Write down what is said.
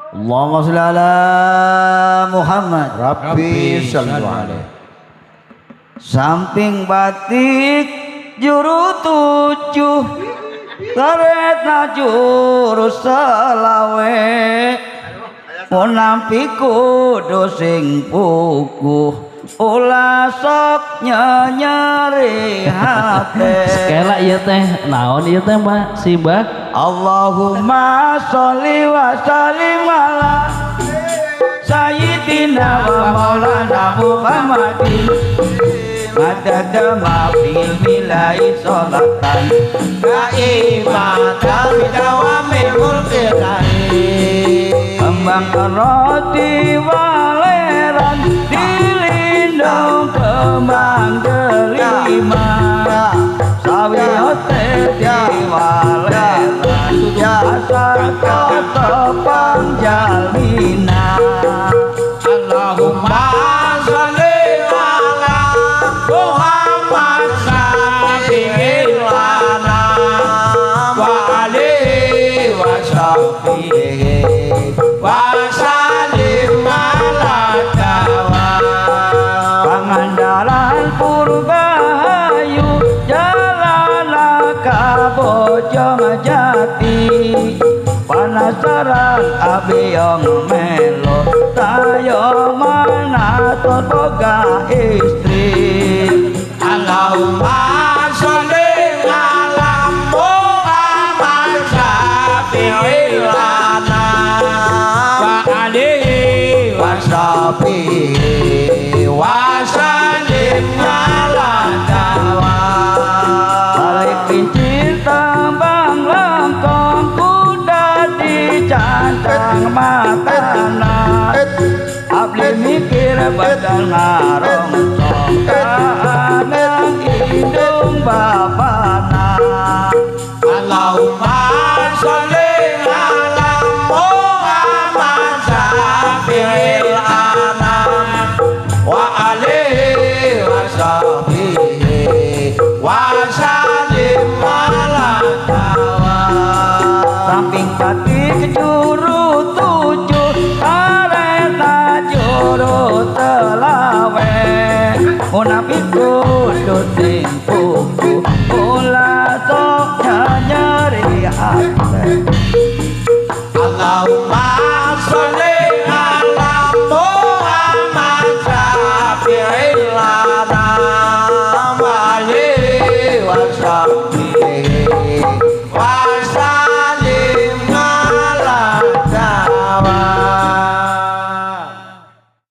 Allahumma sholli ala Muhammad. Rabbi sallu alaihi. Samping batik juru 7 karetna juru selawe munampi kudu sing puguh ulah sok nyeri hate. Sekela ieu teh naon ieu teh Mbak si Mbak? Allahumma sholli wa sallim ala sayyidina wa maulana Muhammadin madada mafil milai sholatan Kaimatan bidawamil mulkirani. kembang roti waleran dilindung kembang delima sawi ote diwaleran biasa ketopang jalmina. Allahumma sholli ala Muhammad syafi'il lana wa alihi wa sahbihi wa sallim ala dawa. Pangandaran Purbahayu jalan ka Bojong Jati panasaran abiyong melo tayo mana boga istri. Allahumma sholli ala Muhammad syafi'il lana wa alihi wa sahbihi wa sallim ala dawa. Balik pincir tambang langkong kuda dicancang matana abli mikir badal ngarong songkaan yang hidung bapak